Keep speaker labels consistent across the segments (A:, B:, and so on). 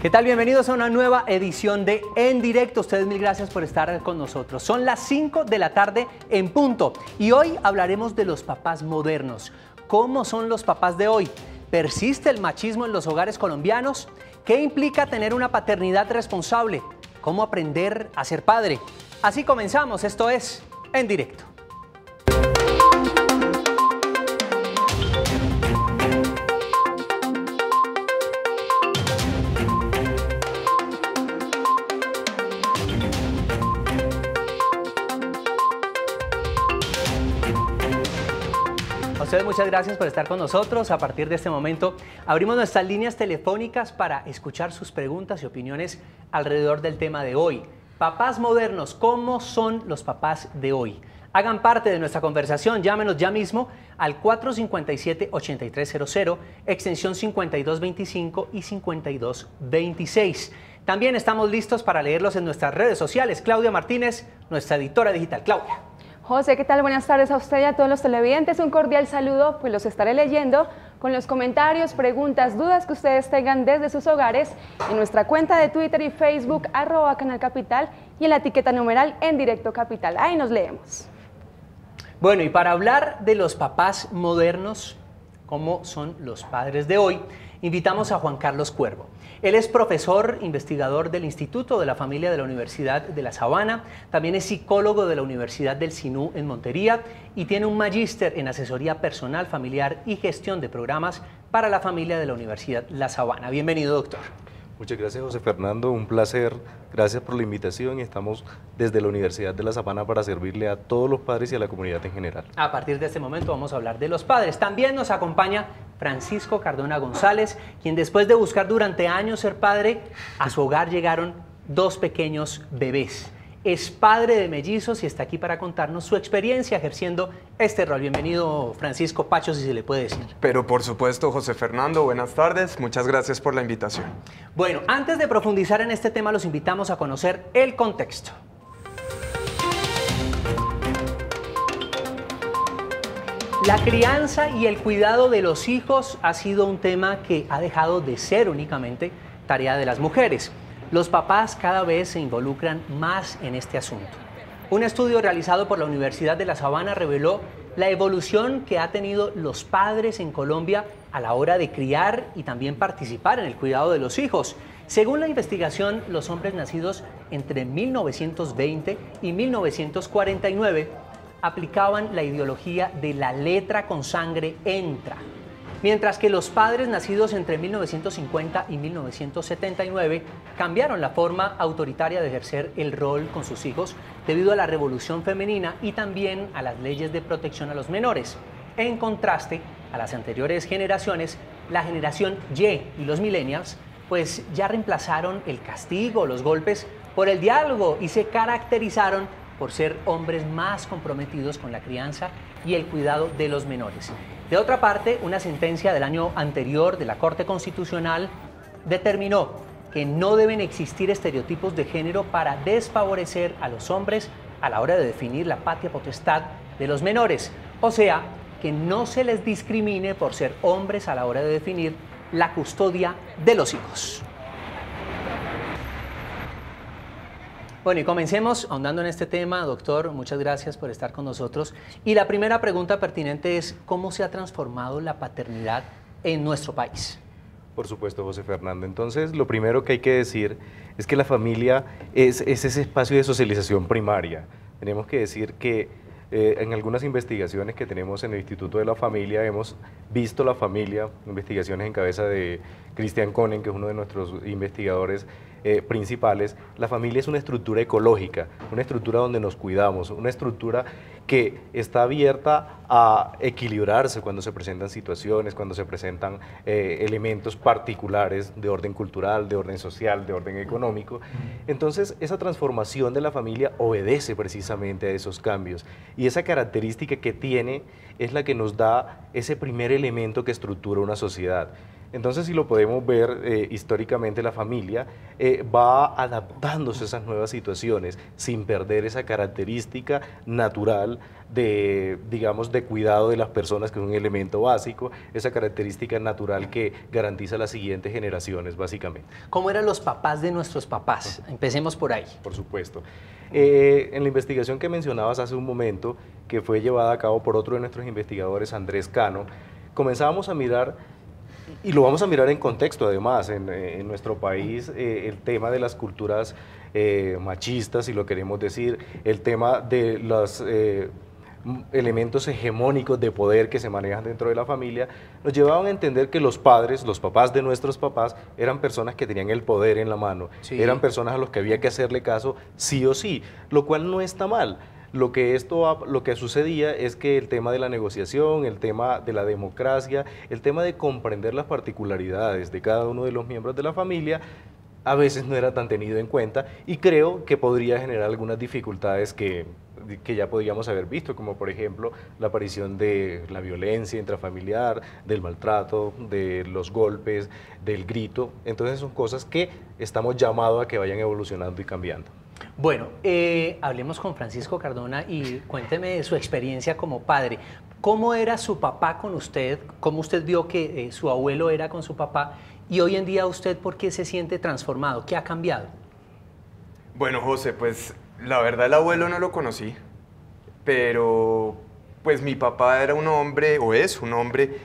A: ¿Qué tal? Bienvenidos a una nueva edición de En Directo. Ustedes mil gracias por estar con nosotros. Son las 5 de la tarde en punto y hoy hablaremos de los papás modernos. ¿Cómo son los papás de hoy? ¿Persiste el machismo en los hogares colombianos? ¿Qué implica tener una paternidad responsable? ¿Cómo aprender a ser padre? Así comenzamos, esto es En Directo. A ustedes muchas gracias por estar con nosotros. A partir de este momento abrimos nuestras líneas telefónicas para escuchar sus preguntas y opiniones alrededor del tema de hoy. Papás modernos, ¿cómo son los papás de hoy? Hagan parte de nuestra conversación, llámenos ya mismo al 457-8300, extensión 5225 y 5226. También estamos listos para leerlos en nuestras redes sociales. Claudia Martínez, nuestra editora digital. Claudia.
B: José, ¿qué tal? Buenas tardes a usted y a todos los televidentes. Un cordial saludo, pues los estaré leyendo con los comentarios, preguntas, dudas que ustedes tengan desde sus hogares en nuestra cuenta de Twitter y Facebook, @canalcapital, y en la etiqueta numeral En Directo Capital. Ahí nos leemos.
A: Bueno, y para hablar de los papás modernos, cómo son los padres de hoy, invitamos a Juan Carlos Cuervo. Él es profesor investigador del Instituto de la Familia de la Universidad de La Sabana, también es psicólogo de la Universidad del Sinú en Montería y tiene un magíster en asesoría personal, familiar y gestión de programas para la familia de la Universidad La Sabana. Bienvenido, doctor.
C: Muchas gracias, José Fernando, un placer, gracias por la invitación y estamos desde la Universidad de La Sabana para servirle a todos los padres y a la comunidad en general.
A: A partir de este momento vamos a hablar de los padres. También nos acompaña Francisco Cardona González, quien después de buscar durante años ser padre, a su hogar llegaron dos pequeños bebés. Es padre de mellizos y está aquí para contarnos su experiencia ejerciendo este rol. Bienvenido, Francisco. Pacho, si se le puede decir.
D: Pero por supuesto, José Fernando, buenas tardes. Muchas gracias por la invitación.
A: Bueno, antes de profundizar en este tema, los invitamos a conocer el contexto. La crianza y el cuidado de los hijos ha sido un tema que ha dejado de ser únicamente tarea de las mujeres. Los papás cada vez se involucran más en este asunto. Un estudio realizado por la Universidad de La Sabana reveló la evolución que ha tenido los padres en Colombia a la hora de criar y también participar en el cuidado de los hijos. Según la investigación, los hombres nacidos entre 1920 y 1949 aplicaban la ideología de la letra con sangre entra, mientras que los padres nacidos entre 1950 y 1979 cambiaron la forma autoritaria de ejercer el rol con sus hijos debido a la revolución femenina y también a las leyes de protección a los menores. En contraste a las anteriores generaciones, la generación Y y los millennials pues ya reemplazaron el castigo, los golpes por el diálogo y se caracterizaron por ser hombres más comprometidos con la crianza y el cuidado de los menores. De otra parte, una sentencia del año anterior de la Corte Constitucional determinó que no deben existir estereotipos de género para desfavorecer a los hombres a la hora de definir la patria potestad de los menores. O sea, que no se les discrimine por ser hombres a la hora de definir la custodia de los hijos. Bueno, y comencemos ahondando en este tema. Doctor, muchas gracias por estar con nosotros. Y la primera pregunta pertinente es, ¿cómo se ha transformado la paternidad en nuestro país?
C: Por supuesto, José Fernando. Entonces, lo primero que hay que decir es que la familia es ese espacio de socialización primaria. Tenemos que decir que en algunas investigaciones que tenemos en el Instituto de la Familia hemos visto la familia, investigaciones en cabeza de Christian Koenen, que es uno de nuestros investigadores principales. La familia es una estructura ecológica, una estructura donde nos cuidamos, una estructura que está abierta a equilibrarse cuando se presentan situaciones, cuando se presentan elementos particulares de orden cultural, de orden social, de orden económico. Entonces, esa transformación de la familia obedece precisamente a esos cambios y esa característica que tiene es la que nos da ese primer elemento que estructura una sociedad. Entonces, si lo podemos ver históricamente, la familia va adaptándose a esas nuevas situaciones sin perder esa característica natural de, digamos, de cuidado de las personas, que es un elemento básico, esa característica natural que garantiza las siguientes generaciones, básicamente.
A: ¿Cómo eran los papás de nuestros papás? Empecemos por ahí.
C: Por supuesto. En la investigación que mencionabas hace un momento, que fue llevada a cabo por otro de nuestros investigadores, Andrés Cano, comenzábamos a mirar, y lo vamos a mirar en contexto además, en nuestro país, el tema de las culturas machistas, si lo queremos decir, el tema de los elementos hegemónicos de poder que se manejan dentro de la familia, nos llevaban a entender que los padres, los papás de nuestros papás, eran personas que tenían el poder en la mano,
A: sí,
C: eran personas a los que había que hacerle caso sí o sí, lo cual no está mal. Lo que sucedía es que el tema de la negociación, el tema de la democracia, el tema de comprender las particularidades de cada uno de los miembros de la familia, a veces no era tan tenido en cuenta, y creo que podría generar algunas dificultades que ya podríamos haber visto, como por ejemplo la aparición de la violencia intrafamiliar, del maltrato, de los golpes, del grito. Entonces son cosas que estamos llamados a que vayan evolucionando y cambiando.
A: Bueno, hablemos con Francisco Cardona y cuénteme de su experiencia como padre. ¿Cómo era su papá con usted? ¿Cómo usted vio que su abuelo era con su papá? Y hoy en día usted, ¿por qué se siente transformado? ¿Qué ha cambiado?
D: Bueno, José, pues la verdad el abuelo no lo conocí, pero pues mi papá era un hombre, o es un hombre,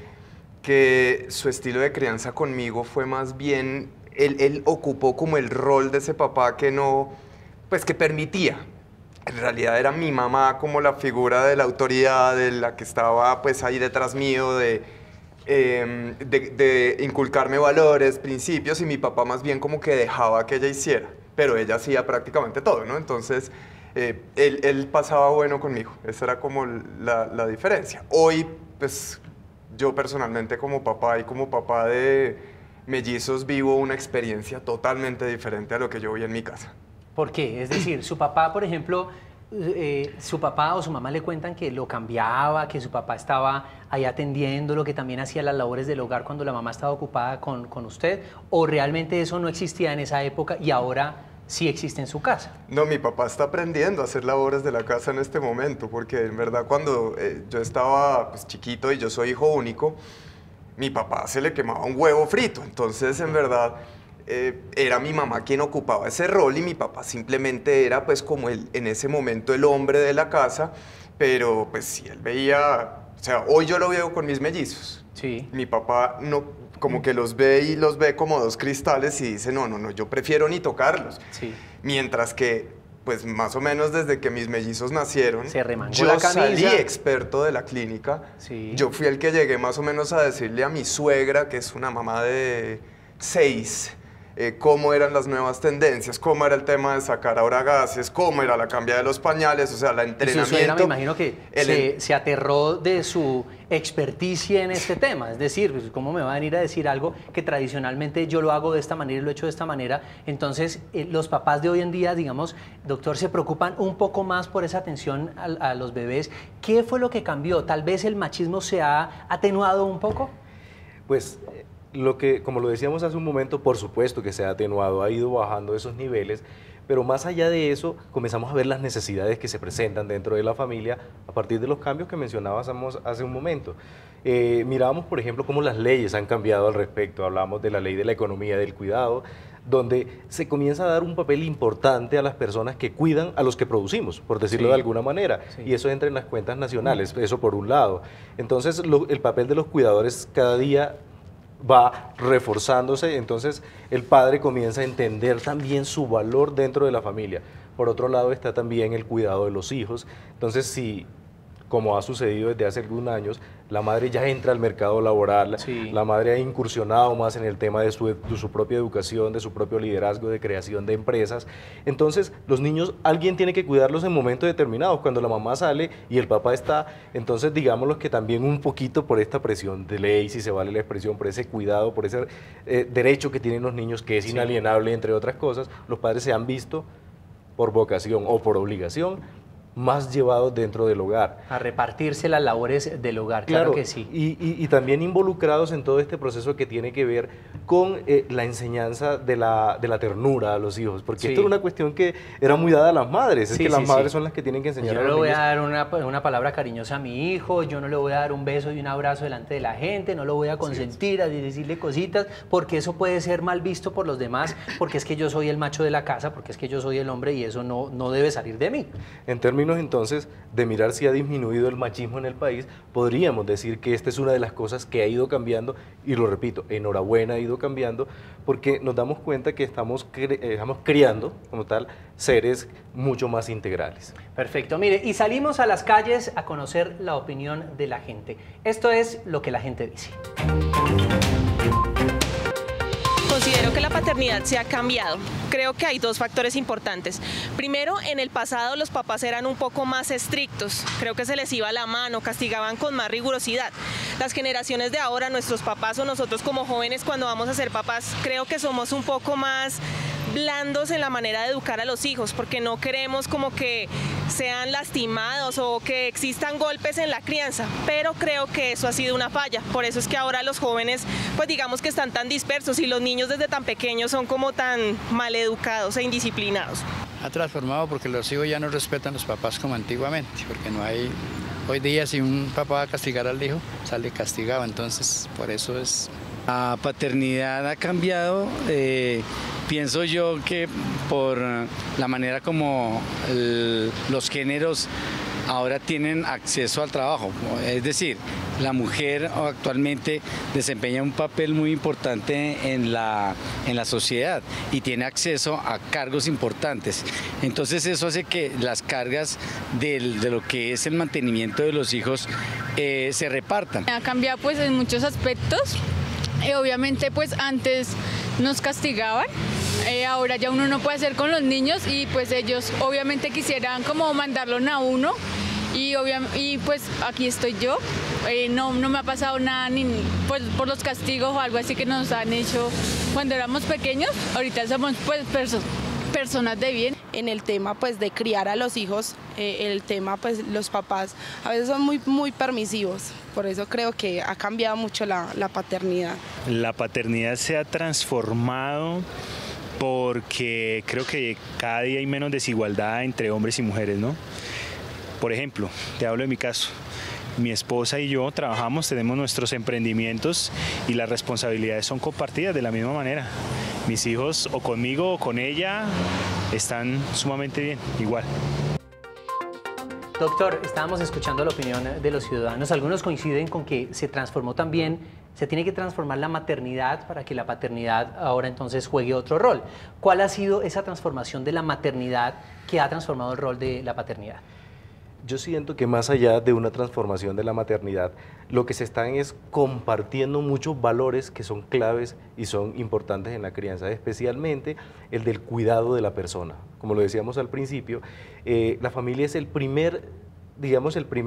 D: que su estilo de crianza conmigo fue más bien, él ocupó como el rol de ese papá que no, pues que permitía. En realidad era mi mamá como la figura de la autoridad, de la que estaba pues ahí detrás mío, de inculcarme valores, principios, y mi papá más bien como que dejaba que ella hiciera, pero ella hacía prácticamente todo, ¿no? Entonces, él pasaba bueno conmigo, esa era como la diferencia. Hoy, pues, yo personalmente como papá y como papá de mellizos vivo una experiencia totalmente diferente a lo que yo vi en mi casa.
A: ¿Por qué? Es decir, su papá, por ejemplo, su papá o su mamá le cuentan que lo cambiaba, que su papá estaba ahí atendiéndolo, que también hacía las labores del hogar cuando la mamá estaba ocupada con usted, o realmente eso no existía en esa época y ahora sí existe en su casa.
D: No, mi papá está aprendiendo a hacer labores de la casa en este momento, porque en verdad cuando yo estaba pues, chiquito y yo soy hijo único, mi papá se le quemaba un huevo frito, entonces en verdad era mi mamá quien ocupaba ese rol y mi papá simplemente era pues como en ese momento el hombre de la casa, pero pues si él veía, o sea, hoy yo lo veo con mis mellizos.
A: Sí.
D: Mi papá no, como que los ve y los ve como dos cristales y dice, no, yo prefiero ni tocarlos.
A: Sí.
D: Mientras que, pues más o menos desde que mis mellizos nacieron,
A: se remangó
D: yo
A: la camisa.
D: Salí experto de la clínica.
A: Sí.
D: Yo fui el que llegué más o menos a decirle a mi suegra, que es una mamá de 6, cómo eran las nuevas tendencias, cómo era el tema de sacar ahora gases, cómo era la cambia de los pañales, o sea, el entrenamiento.
A: Y su suegra, me imagino que se aterró de su experticia en este tema, es decir, pues, ¿cómo me va a venir a decir algo que tradicionalmente yo lo hago de esta manera y lo he hecho de esta manera? Entonces, los papás de hoy en día, digamos, doctor, se preocupan un poco más por esa atención a los bebés. ¿Qué fue lo que cambió? ¿Tal vez el machismo se ha atenuado un poco?
C: Pues como lo decíamos hace un momento, por supuesto que se ha atenuado, ha ido bajando esos niveles, pero más allá de eso, comenzamos a ver las necesidades que se presentan dentro de la familia a partir de los cambios que mencionábamos hace un momento. Mirábamos, por ejemplo, cómo las leyes han cambiado al respecto. Hablábamos de la ley de la economía del cuidado, donde se comienza a dar un papel importante a las personas que cuidan a los que producimos, por decirlo de alguna manera, y eso entra en las cuentas nacionales, eso por un lado. Entonces, el papel de los cuidadores cada día va reforzándose, entonces el padre comienza a entender también su valor dentro de la familia. Por otro lado está también el cuidado de los hijos, entonces si, como ha sucedido desde hace algunos años, la madre ya entra al mercado laboral, la madre ha incursionado más en el tema de su propia educación, de su propio liderazgo, de creación de empresas. Entonces, los niños, alguien tiene que cuidarlos en momentos determinados, cuando la mamá sale y el papá está. Entonces, digámoslo que también un poquito por esta presión de ley, si se vale la expresión, por ese cuidado, por ese derecho que tienen los niños, que es inalienable, entre otras cosas, los padres se han visto por vocación o por obligación más llevados dentro del hogar.
A: A repartirse las labores del hogar, claro que sí.
C: Y también involucrados en todo este proceso que tiene que ver con la enseñanza de la ternura a los hijos, porque esto era una cuestión que era muy dada a las madres, es que las madres son las que tienen que enseñar
A: yo
C: a
A: no
C: los
A: le voy
C: niños.
A: a dar una palabra cariñosa a mi hijo, yo no le voy a dar un beso y un abrazo delante de la gente, no lo voy a consentir, a decirle cositas, porque eso puede ser mal visto por los demás, porque es que yo soy el macho de la casa, porque es que yo soy el hombre y eso no debe salir de mí.
C: En términos entonces de mirar si ha disminuido el machismo en el país, podríamos decir que esta es una de las cosas que ha ido cambiando, y lo repito, enhorabuena, ha ido cambiando, porque nos damos cuenta que estamos criando como tal seres mucho más integrales.
A: Perfecto, mire, y salimos a las calles a conocer la opinión de la gente. Esto es lo que la gente dice.
E: Considero que la paternidad se ha cambiado. Creo que hay dos factores importantes. Primero, en el pasado los papás eran un poco más estrictos. Creo que se les iba la mano, castigaban con más rigurosidad. Las generaciones de ahora, nuestros papás o nosotros como jóvenes cuando vamos a ser papás, creo que somos un poco más blandos en la manera de educar a los hijos, porque no queremos como que sean lastimados o que existan golpes en la crianza, pero creo que eso ha sido una falla. Por eso es que ahora los jóvenes, pues digamos que están tan dispersos y los niños desde tan pequeños son como tan maleducados e indisciplinados.
F: Ha transformado porque los hijos ya no respetan a los papás como antiguamente, porque no hay... Hoy día si un papá va a castigar al hijo, sale castigado, entonces por eso es...
G: La paternidad ha cambiado, pienso yo que por la manera como los géneros ahora tienen acceso al trabajo, es decir, la mujer actualmente desempeña un papel muy importante en la sociedad y tiene acceso a cargos importantes. Entonces eso hace que las cargas de lo que es el mantenimiento de los hijos se repartan.
H: Ha cambiado pues en muchos aspectos. Obviamente pues antes nos castigaban, ahora ya uno no puede hacer con los niños y pues ellos obviamente quisieran como mandarlo a uno y pues aquí estoy yo, no me ha pasado nada ni pues, por los castigos o algo así que nos han hecho cuando éramos pequeños, ahorita somos pues personas de bien.
I: En el tema pues de criar a los hijos, el tema pues los papás a veces son muy permisivos, por eso creo que ha cambiado mucho la paternidad.
J: La paternidad se ha transformado porque creo que cada día hay menos desigualdad entre hombres y mujeres, ¿no? Por ejemplo, te hablo de mi caso. Mi esposa y yo trabajamos, tenemos nuestros emprendimientos y las responsabilidades son compartidas de la misma manera. Mis hijos o conmigo o con ella están sumamente bien, igual.
A: Doctor, estábamos escuchando la opinión de los ciudadanos. Algunos coinciden con que se transformó también, se tiene que transformar la maternidad para que la paternidad ahora entonces juegue otro rol. ¿Cuál ha sido esa transformación de la maternidad que ha transformado el rol de la paternidad?
C: Yo siento que más allá de una transformación de la maternidad, lo que se están es compartiendo muchos valores que son claves y son importantes en la crianza, especialmente el del cuidado de la persona. Como lo decíamos al principio, la familia es el primer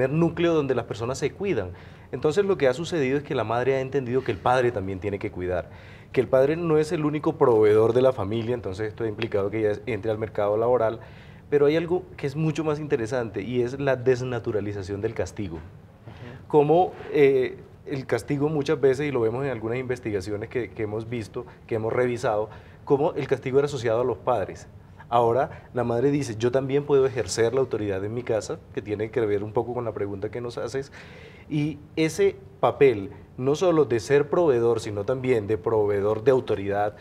C: núcleo donde las personas se cuidan. Entonces lo que ha sucedido es que la madre ha entendido que el padre también tiene que cuidar, que el padre no es el único proveedor de la familia, entonces esto ha implicado que ella entre al mercado laboral. Pero hay algo que es mucho más interesante y es la desnaturalización del castigo. Como el castigo muchas veces, y lo vemos en algunas investigaciones que hemos visto, que hemos revisado, como el castigo era asociado a los padres. Ahora la madre dice, yo también puedo ejercer la autoridad en mi casa, que tiene que ver un poco con la pregunta que nos haces, y ese papel, no solo de ser proveedor, sino también de proveedor de autoridad,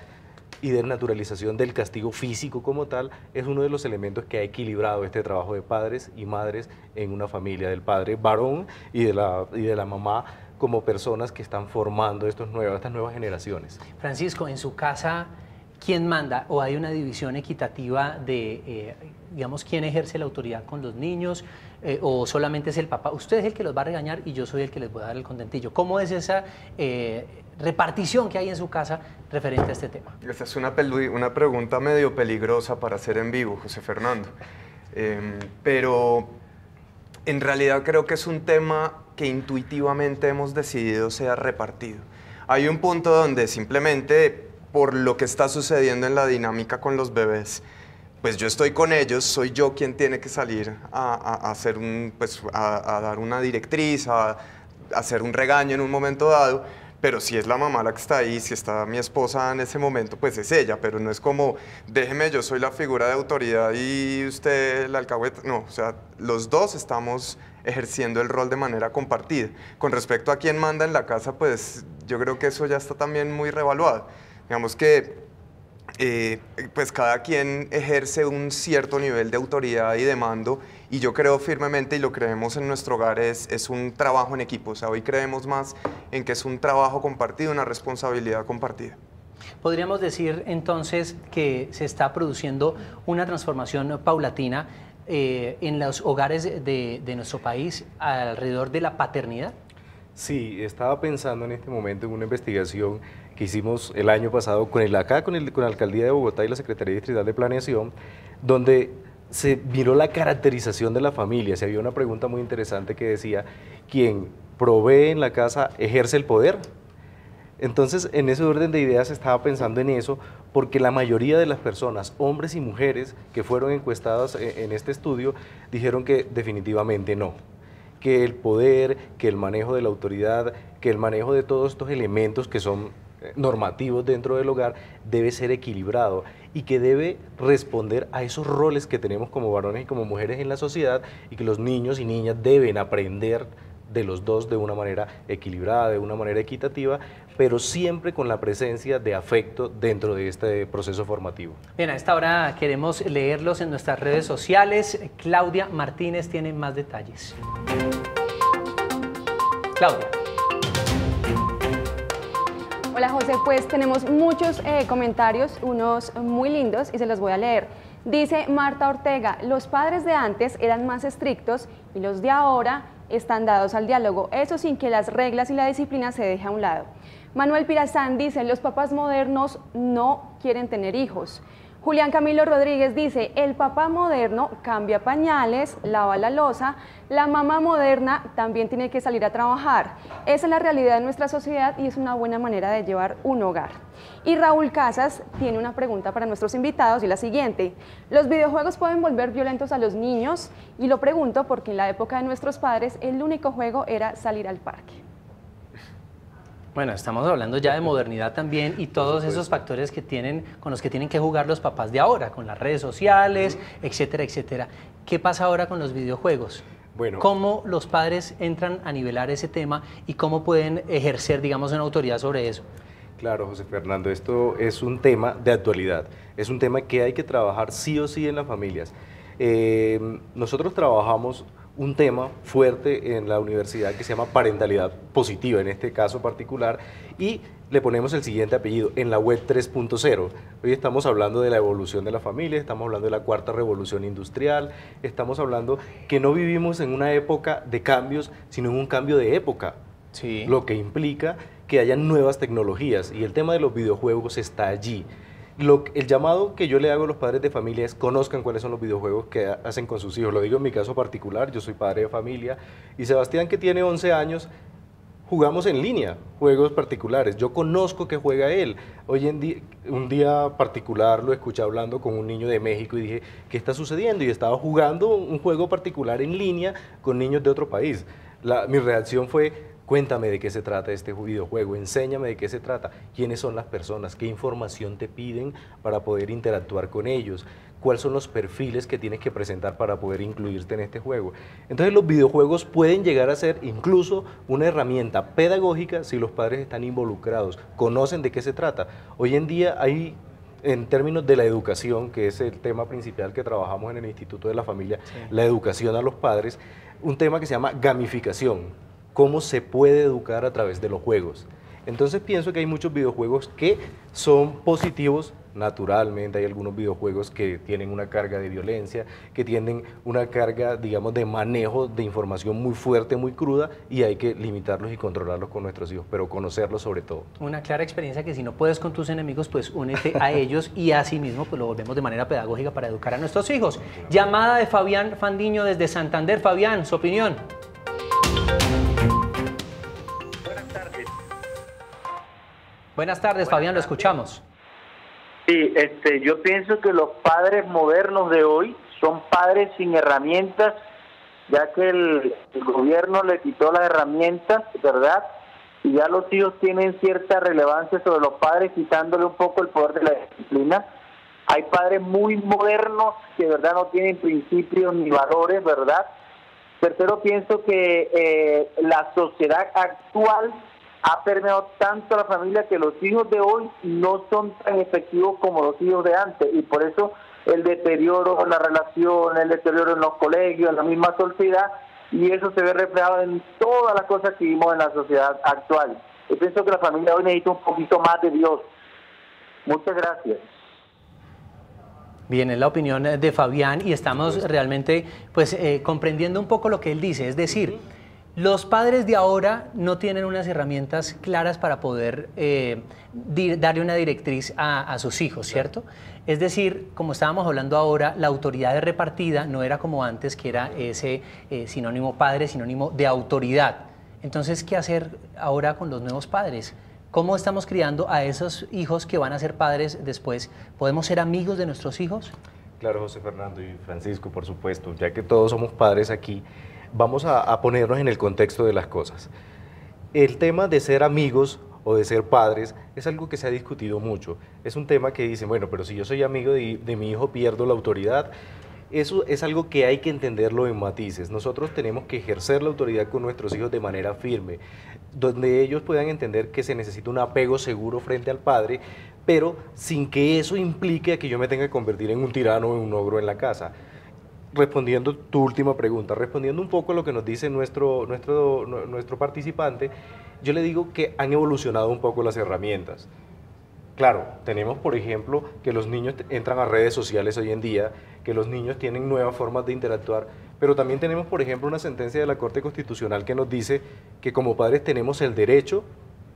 C: y de naturalización del castigo físico como tal, es uno de los elementos que ha equilibrado este trabajo de padres y madres en una familia, del padre varón y de la mamá como personas que están formando estas nuevas generaciones.
A: Francisco, en su casa, ¿quién manda? ¿O hay una división equitativa de, digamos, quién ejerce la autoridad con los niños? ¿O solamente es el papá? Usted es el que los va a regañar y yo soy el que les voy a dar el contentillo. ¿Cómo es esa repartición que hay en su casa referente a este tema?
D: Esta es una pregunta medio peligrosa para hacer en vivo, José Fernando. Pero en realidad creo que es un tema que intuitivamente hemos decidido sea repartido. Hay un punto donde simplemente por lo que está sucediendo en la dinámica con los bebés, pues yo estoy con ellos, soy yo quien tiene que salir a hacer a dar una directriz, a hacer un regaño en un momento dado, pero si es la mamá la que está ahí, si está mi esposa en ese momento, pues es ella, pero no es como, déjeme, yo soy la figura de autoridad y usted la alcahueta, no, o sea, los dos estamos ejerciendo el rol de manera compartida. Con respecto a quién manda en la casa, pues yo creo que eso ya está también muy revaluado. Digamos que pues cada quien ejerce un cierto nivel de autoridad y de mando, y yo creo firmemente, y lo creemos en nuestro hogar, es un trabajo en equipo. O sea, hoy creemos más en que es un trabajo compartido, una responsabilidad compartida.
A: Podríamos decir entonces que se está produciendo una transformación paulatina en los hogares de nuestro país alrededor de la paternidad.
C: Sí, estaba pensando en este momento en una investigación que hicimos el año pasado con la Alcaldía de Bogotá y la Secretaría Distrital de Planeación, donde se miró la caracterización de la familia. Se había una pregunta muy interesante que decía, ¿quién provee en la casa ejerce el poder? Entonces, en ese orden de ideas estaba pensando en eso, porque la mayoría de las personas, hombres y mujeres, que fueron encuestadas en este estudio, dijeron que definitivamente no, que el poder, que el manejo de la autoridad, que el manejo de todos estos elementos que son normativos dentro del hogar debe ser equilibrado y que debe responder a esos roles que tenemos como varones y como mujeres en la sociedad, y que los niños y niñas deben aprender de los dos de una manera equilibrada, de una manera equitativa, pero siempre con la presencia de afecto dentro de este proceso formativo.
A: Bien, a esta hora queremos leerlos en nuestras redes sociales. Claudia Martínez tiene más detalles. Claudia.
B: Hola José, pues tenemos muchos comentarios, unos muy lindos, y se los voy a leer. Dice Marta Ortega, los padres de antes eran más estrictos y los de ahora están dados al diálogo, eso sin que las reglas y la disciplina se deje a un lado. Manuel Pirazán dice, los papás modernos no quieren tener hijos. Julián Camilo Rodríguez dice, el papá moderno cambia pañales, lava la loza, la mamá moderna también tiene que salir a trabajar. Esa es la realidad de nuestra sociedad y es una buena manera de llevar un hogar. Y Raúl Casas tiene una pregunta para nuestros invitados y la siguiente. ¿Los videojuegos pueden volver violentos a los niños? Y lo pregunto porque en la época de nuestros padres el único juego era salir al parque.
A: Bueno, estamos hablando ya de modernidad también y todos esos factores con los que tienen que jugar los papás de ahora, con las redes sociales, etcétera, etcétera. ¿Qué pasa ahora con los videojuegos? Bueno, ¿cómo los padres entran a nivelar ese tema y cómo pueden ejercer, digamos, una autoridad sobre eso?
C: Claro, José Fernando, esto es un tema de actualidad, es un tema que hay que trabajar sí o sí en las familias. Nosotros trabajamos un tema fuerte en la universidad que se llama parentalidad positiva, en este caso particular, y le ponemos el siguiente apellido, en la web 3.0. Hoy estamos hablando de la evolución de la familia, estamos hablando de la cuarta revolución industrial, estamos hablando que no vivimos en una época de cambios, sino en un cambio de época, sí, lo que implica que haya nuevas tecnologías, y el tema de los videojuegos está allí. El llamado que yo le hago a los padres de familia es conozcan cuáles son los videojuegos que hacen con sus hijos. Lo digo en mi caso particular, yo soy padre de familia, y Sebastián, que tiene 11 años, jugamos en línea, juegos particulares. Yo conozco que juega él. Hoy en día, un día particular lo escuché hablando con un niño de México y dije, ¿qué está sucediendo? Y estaba jugando un juego particular en línea con niños de otro país. Mi reacción fue, cuéntame de qué se trata este videojuego, enséñame de qué se trata, quiénes son las personas, qué información te piden para poder interactuar con ellos, cuáles son los perfiles que tienes que presentar para poder incluirte en este juego. Entonces los videojuegos pueden llegar a ser incluso una herramienta pedagógica si los padres están involucrados, conocen de qué se trata. Hoy en día hay, en términos de la educación, que es el tema principal que trabajamos en el Instituto de la Familia, sí, la educación a los padres, un tema que se llama gamificación. Cómo se puede educar a través de los juegos. Entonces pienso que hay muchos videojuegos que son positivos, naturalmente hay algunos videojuegos que tienen una carga de violencia, que tienen una carga, digamos, de manejo de información muy fuerte, muy cruda, y hay que limitarlos y controlarlos con nuestros hijos, pero conocerlos sobre todo.
A: Una clara experiencia que si no puedes con tus enemigos, pues únete a ellos y así mismo pues lo volvemos de manera pedagógica para educar a nuestros hijos. Llamada de Fabián Fandiño desde Santander. Fabián, su opinión.
K: Buenas tardes.
A: Buenas tardes, Fabián, lo escuchamos.
K: Sí, yo pienso que los padres modernos de hoy son padres sin herramientas, ya que el gobierno le quitó las herramientas, ¿verdad? Y ya los hijos tienen cierta relevancia sobre los padres, quitándole un poco el poder de la disciplina. Hay padres muy modernos que, ¿verdad?, no tienen principios ni valores, ¿verdad? Tercero, pienso que la sociedad actual ha permeado tanto a la familia que los hijos de hoy no son tan efectivos como los hijos de antes, y por eso el deterioro en la relación, el deterioro en los colegios, en la misma sociedad, y eso se ve reflejado en todas las cosas que vimos en la sociedad actual. Yo pienso que la familia hoy necesita un poquito más de Dios. Muchas gracias.
A: Bien, es la opinión de Fabián y estamos realmente pues comprendiendo un poco lo que él dice, es decir, los padres de ahora no tienen unas herramientas claras para poder darle una directriz a sus hijos, ¿cierto? Es decir, como estábamos hablando ahora, la autoridad de repartida no era como antes, que era ese sinónimo padre, sinónimo de autoridad. Entonces, ¿qué hacer ahora con los nuevos padres? ¿Cómo estamos criando a esos hijos que van a ser padres después? ¿Podemos ser amigos de nuestros hijos?
C: Claro, José Fernando y Francisco, por supuesto, ya que todos somos padres aquí, vamos a ponernos en el contexto de las cosas. El tema de ser amigos o de ser padres es algo que se ha discutido mucho. Es un tema que dicen, bueno, pero si yo soy amigo de mi hijo, pierdo la autoridad. Eso es algo que hay que entenderlo en matices. Nosotros tenemos que ejercer la autoridad con nuestros hijos de manera firme, donde ellos puedan entender que se necesita un apego seguro frente al padre, pero sin que eso implique a que yo me tenga que convertir en un tirano o en un ogro en la casa. Respondiendo tu última pregunta, respondiendo un poco a lo que nos dice nuestro participante, yo le digo que han evolucionado un poco las herramientas. Claro, tenemos, por ejemplo, que los niños entran a redes sociales hoy en día, que los niños tienen nuevas formas de interactuar, pero también tenemos, por ejemplo, una sentencia de la Corte Constitucional que nos dice que como padres tenemos el derecho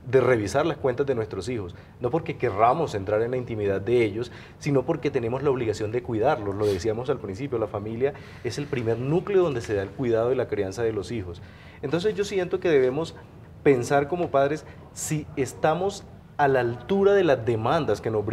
C: de revisar las cuentas de nuestros hijos, no porque querramos entrar en la intimidad de ellos, sino porque tenemos la obligación de cuidarlos. Lo decíamos al principio, la familia es el primer núcleo donde se da el cuidado y la crianza de los hijos. Entonces yo siento que debemos pensar como padres si estamos a la altura de las demandas que nos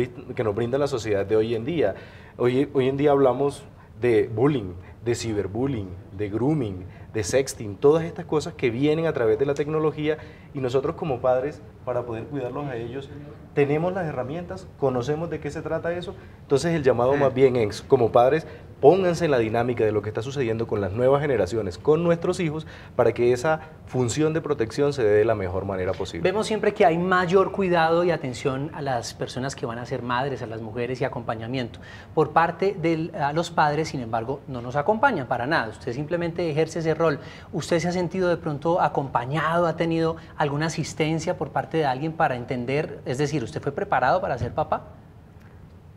C: brinda la sociedad de hoy en día. Hoy en día hablamos de bullying, de ciberbullying, de grooming, de sexting, todas estas cosas que vienen a través de la tecnología, y nosotros como padres, para poder cuidarlos a ellos, tenemos las herramientas, conocemos de qué se trata eso. Entonces el llamado más bien es, como padres, pónganse en la dinámica de lo que está sucediendo con las nuevas generaciones, con nuestros hijos, para que esa función de protección se dé de la mejor manera posible.
A: Vemos siempre que hay mayor cuidado y atención a las personas que van a ser madres, a las mujeres, y acompañamiento. Por parte de los padres, sin embargo, no nos acompañan para nada. Usted simplemente ejerce ese rol. ¿Usted se ha sentido de pronto acompañado? ¿Ha tenido alguna asistencia por parte de alguien para entender? Es decir, ¿usted fue preparado para ser papá?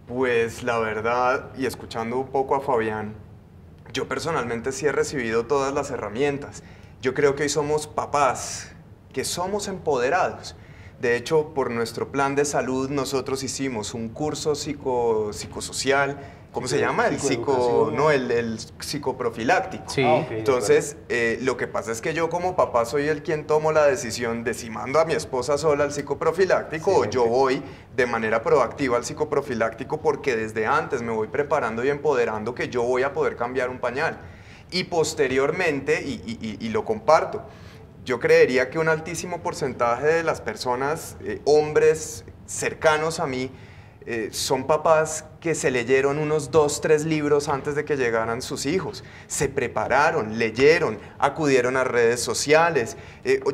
D: Pues la verdad, y escuchando un poco a Fabián, yo personalmente sí he recibido todas las herramientas. Yo creo que hoy somos papás, que somos empoderados. De hecho, por nuestro plan de salud, nosotros hicimos un curso psicosocial, ¿cómo se llama? El psicoprofiláctico.
A: Sí.
D: Okay, entonces, lo que pasa es que yo como papá soy el quien tomo la decisión de si mando a mi esposa sola al psicoprofiláctico o yo voy de manera proactiva al psicoprofiláctico, porque desde antes me voy preparando y empoderando que yo voy a poder cambiar un pañal. Y posteriormente, y lo comparto, yo creería que un altísimo porcentaje de las personas, hombres cercanos a mí, son papás que se leyeron unos 2, 3 libros antes de que llegaran sus hijos. Se prepararon, leyeron, acudieron a redes sociales.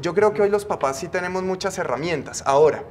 D: Yo creo que hoy los papás sí tenemos muchas herramientas. Ahora,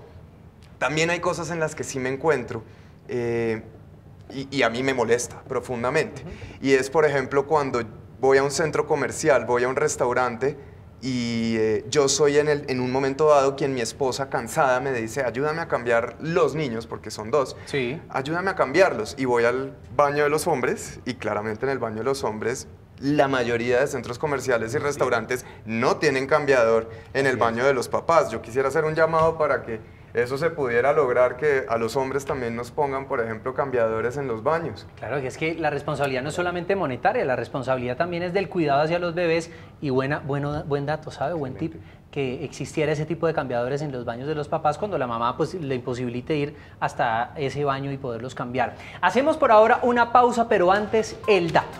D: también hay cosas en las que sí me encuentro y a mí me molesta profundamente. Y es, por ejemplo, cuando voy a un centro comercial, voy a un restaurante, y yo soy en un momento dado quien mi esposa cansada me dice, ayúdame a cambiar los niños, porque son 2,
A: sí,
D: ayúdame a cambiarlos, y voy al baño de los hombres, y claramente en el baño de los hombres la mayoría de centros comerciales y restaurantes no tienen cambiador en el baño de los papás. Yo quisiera hacer un llamado para que eso se pudiera lograr que a los hombres también nos pongan, por ejemplo, cambiadores en los baños.
A: Claro, que es que la responsabilidad no es solamente monetaria, la responsabilidad también es del cuidado hacia los bebés y buen dato, ¿sabe? Buen tip, que existiera ese tipo de cambiadores en los baños de los papás cuando la mamá pues le imposibilite ir hasta ese baño y poderlos cambiar. Hacemos por ahora una pausa, pero antes el dato.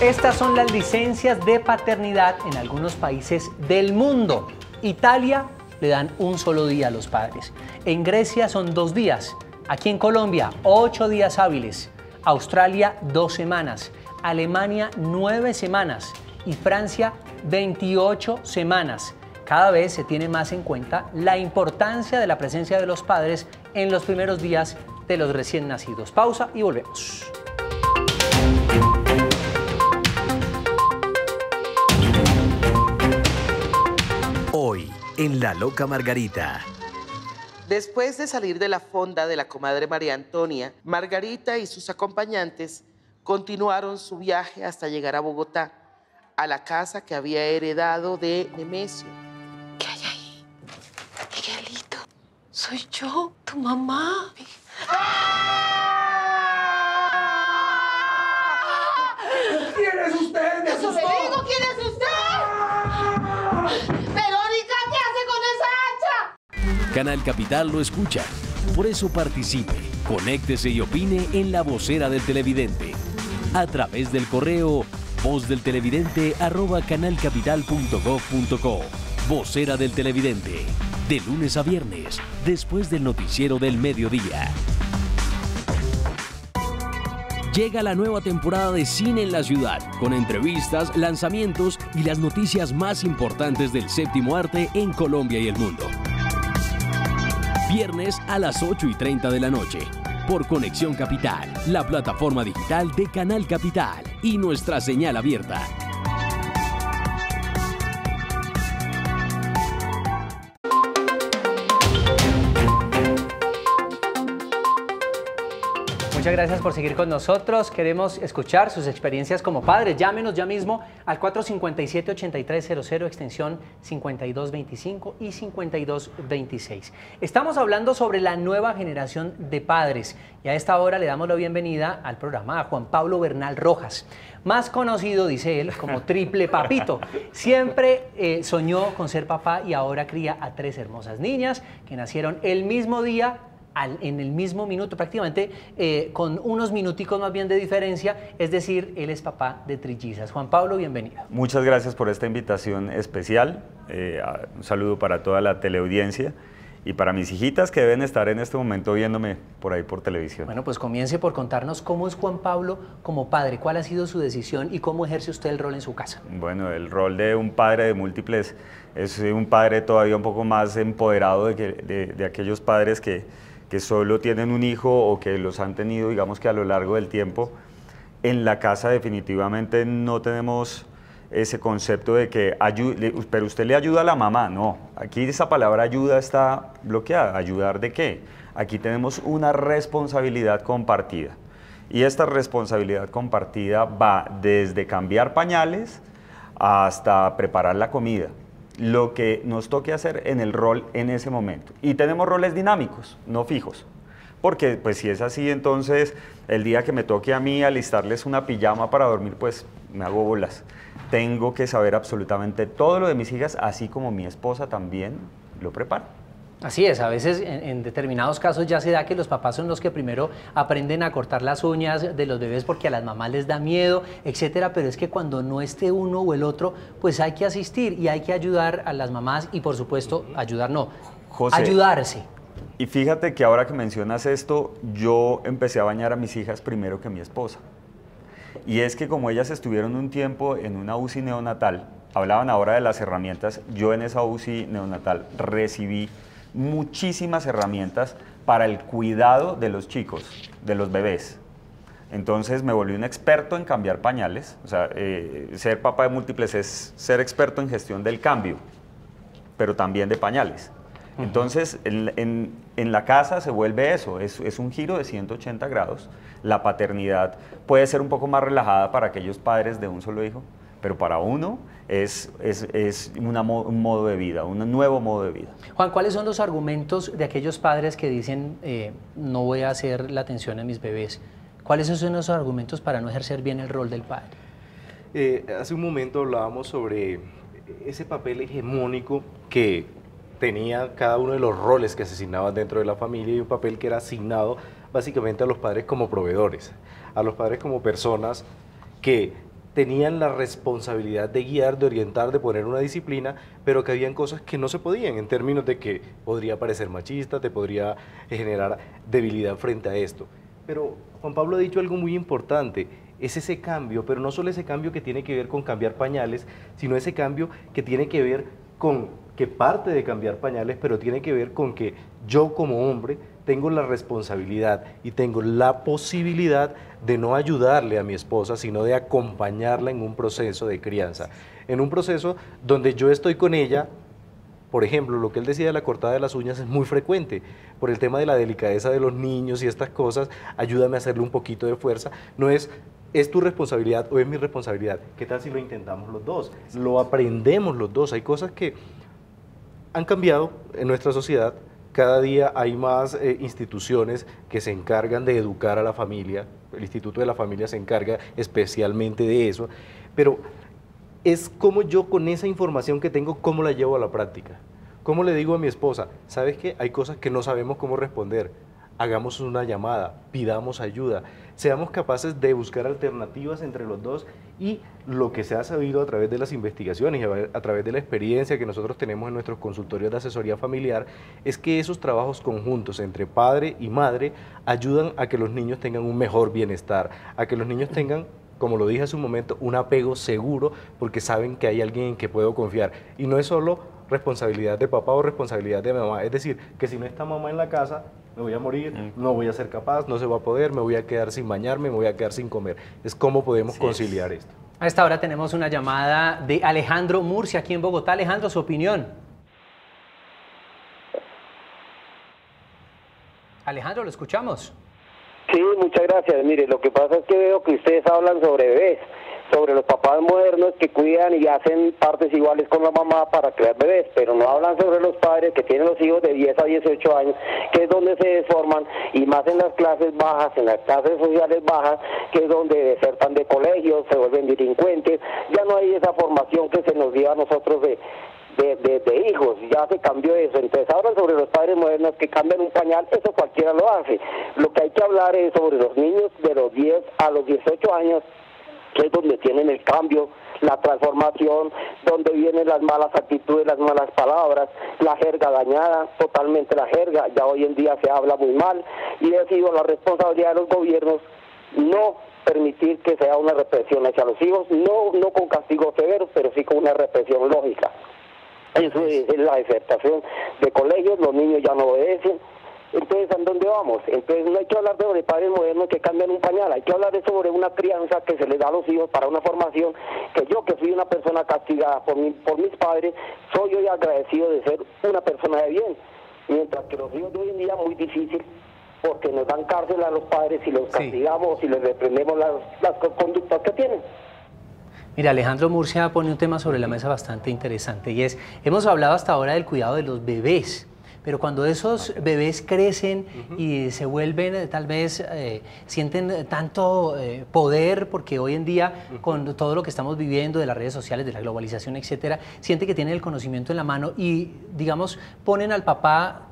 A: Estas son las licencias de paternidad en algunos países del mundo. Italia le dan un solo día a los padres. En Grecia son 2 días. Aquí en Colombia, 8 días hábiles. Australia, 2 semanas. Alemania, 9 semanas. Y Francia, 28 semanas. Cada vez se tiene más en cuenta la importancia de la presencia de los padres en los primeros días de los recién nacidos. Pausa y volvemos.
L: Hoy, en La Loca Margarita.
M: Después de salir de la fonda de la comadre María Antonia, Margarita y sus acompañantes continuaron su viaje hasta llegar a Bogotá, a la casa que había heredado de Nemesio.
N: ¿Qué hay ahí? Miguelito, soy yo, tu mamá.
O: ¿Quién es usted? ¡Me asustó!
N: ¡Eso le digo! ¿Quién es usted? ¡Verónica, qué hace con esa hacha!
L: Canal Capital lo escucha. Por eso participe, conéctese y opine en La Vocera del Televidente. A través del correo vozdeltelevidente@canalcapital.gov.co. Vocera del Televidente. De lunes a viernes, después del noticiero del mediodía. Llega la nueva temporada de Cine en la Ciudad, con entrevistas, lanzamientos y las noticias más importantes del séptimo arte en Colombia y el mundo. Viernes a las 8:30 de la noche, por Conexión Capital, la plataforma digital de Canal Capital y nuestra señal abierta.
A: Muchas gracias por seguir con nosotros. Queremos escuchar sus experiencias como padres. Llámenos ya mismo al 457-8300, extensión 5225 y 5226. Estamos hablando sobre la nueva generación de padres y a esta hora le damos la bienvenida al programa a Juan Pablo Bernal Rojas, más conocido, dice él, como Triple Papito. Siempre soñó con ser papá y ahora cría a 3 hermosas niñas que nacieron el mismo día, en el mismo minuto, prácticamente con unos minuticos más bien de diferencia, es decir, él es papá de trillizas. Juan Pablo, bienvenido.
P: Muchas gracias por esta invitación especial, un saludo para toda la teleaudiencia y para mis hijitas que deben estar en este momento viéndome por ahí por televisión.
A: Bueno, pues comience por contarnos cómo es Juan Pablo como padre, cuál ha sido su decisión y cómo ejerce usted el rol en su casa.
P: Bueno, el rol de un padre de múltiples es un padre todavía un poco más empoderado de aquellos padres que solo tienen un hijo o que los han tenido, digamos que a lo largo del tiempo. En la casa definitivamente no tenemos ese concepto de que pero usted le ayuda a la mamá. No, aquí esa palabra ayuda está bloqueada. ¿Ayudar de qué? Aquí tenemos una responsabilidad compartida. Y esta responsabilidad compartida va desde cambiar pañales hasta preparar la comida, lo que nos toque hacer en el rol en ese momento. Y tenemos roles dinámicos, no fijos, porque pues si es así, entonces el día que me toque a mí alistarles una pijama para dormir, pues me hago bolas. Tengo que saber absolutamente todo lo de mis hijas, así como mi esposa también lo prepara.
A: Así es, a veces en determinados casos ya se da que los papás son los que primero aprenden a cortar las uñas de los bebés porque a las mamás les da miedo, etcétera, pero es que cuando no esté uno o el otro, pues hay que asistir y hay que ayudar a las mamás y por supuesto, ayudarse.
P: Y fíjate que ahora que mencionas esto, yo empecé a bañar a mis hijas primero que mi esposa. Y es que como ellas estuvieron un tiempo en una UCI neonatal, hablaban ahora de las herramientas, yo en esa UCI neonatal recibí muchísimas herramientas para el cuidado de los chicos, de los bebés. Entonces me volví un experto en cambiar pañales. O sea, ser papá de múltiples es ser experto en gestión del cambio, pero también de pañales. Entonces en la casa se vuelve eso, es un giro de 180 grados. La paternidad puede ser un poco más relajada para aquellos padres de un solo hijo, pero para uno es un modo de vida, un nuevo modo de vida.
A: Juan, ¿cuáles son los argumentos de aquellos padres que dicen no voy a hacer la atención a mis bebés? ¿Cuáles son esos argumentos para no ejercer bien el rol del padre?
C: Hace un momento hablábamos sobre ese papel hegemónico que tenía cada uno de los roles que se asignaban dentro de la familia y un papel que era asignado básicamente a los padres como proveedores, a los padres como personas que tenían la responsabilidad de guiar, de orientar, de poner una disciplina, pero que habían cosas que no se podían en términos de que podría parecer machista, te podría generar debilidad frente a esto. Pero Juan Pablo ha dicho algo muy importante, es ese cambio, pero no solo ese cambio que tiene que ver con cambiar pañales, sino ese cambio que tiene que ver con que parte de cambiar pañales, pero tiene que ver con que yo como hombre tengo la responsabilidad y tengo la posibilidad de no ayudarle a mi esposa, sino de acompañarla en un proceso de crianza, en un proceso donde yo estoy con ella. Por ejemplo, lo que él decía de la cortada de las uñas es muy frecuente, por el tema de la delicadeza de los niños y estas cosas, ayúdame a hacerle un poquito de fuerza, no es tu responsabilidad o es mi responsabilidad. ¿Qué tal si lo intentamos los dos? Lo aprendemos los dos. Hay cosas que han cambiado en nuestra sociedad. Cada día hay más instituciones que se encargan de educar a la familia. El Instituto de la Familia se encarga especialmente de eso. Pero es como yo con esa información que tengo, ¿cómo la llevo a la práctica? ¿Cómo le digo a mi esposa? ¿Sabes qué? Hay cosas que no sabemos cómo responder. Hagamos una llamada, pidamos ayuda, seamos capaces de buscar alternativas entre los dos y lo que se ha sabido a través de las investigaciones y a través de la experiencia que nosotros tenemos en nuestros consultorios de asesoría familiar es que esos trabajos conjuntos entre padre y madre ayudan a que los niños tengan un mejor bienestar, a que los niños tengan, como lo dije hace un momento, un apego seguro porque saben que hay alguien en que puedo confiar y no es solo responsabilidad de papá o responsabilidad de mamá, es decir, que si no está mamá en la casa, me voy a morir, no voy a ser capaz, no se va a poder, me voy a quedar sin bañarme, me voy a quedar sin comer. Es cómo podemos conciliar esto.
A: A esta hora tenemos una llamada de Alejandro Murcia aquí en Bogotá. Alejandro, su opinión. Alejandro, lo escuchamos.
Q: Sí, muchas gracias. Mire, lo que pasa es que veo que ustedes hablan sobre bebés, sobre los papás modernos que cuidan y hacen partes iguales con la mamá para crear bebés, pero no hablan sobre los padres que tienen los hijos de 10 a 18 años, que es donde se desforman, y más en las clases bajas, en las clases sociales bajas, que es donde desertan de colegios, se vuelven delincuentes, ya no hay esa formación que se nos dio a nosotros de hijos, ya se cambió eso. Entonces hablan sobre los padres modernos que cambian un pañal, eso cualquiera lo hace. Lo que hay que hablar es sobre los niños de los 10 a los 18 años, que es donde tienen el cambio, la transformación, donde vienen las malas actitudes, las malas palabras, la jerga dañada, totalmente la jerga, ya hoy en día se habla muy mal, y ha sido la responsabilidad de los gobiernos no permitir que sea una represión hacia los hijos, no con castigos severos, pero sí con una represión lógica. Eso es la desertación de colegios, los niños ya no obedecen. Entonces, ¿a dónde vamos? Entonces, no hay que hablar sobre padres modernos que cambian un pañal, hay que hablar sobre una crianza que se les da a los hijos para una formación, que yo, que fui una persona castigada por mis padres, soy hoy agradecido de ser una persona de bien, mientras que los hijos de hoy en día es muy difícil, porque nos dan cárcel a los padres si los castigamos, si les reprendemos las conductas que tienen.
A: Mira, Alejandro Murcia pone un tema sobre la mesa bastante interesante y es, hemos hablado hasta ahora del cuidado de los bebés, pero cuando esos bebés crecen y se vuelven, tal vez, sienten tanto poder, porque hoy en día, con todo lo que estamos viviendo de las redes sociales, de la globalización, etcétera, sienten que tienen el conocimiento en la mano y, digamos, ponen al papá,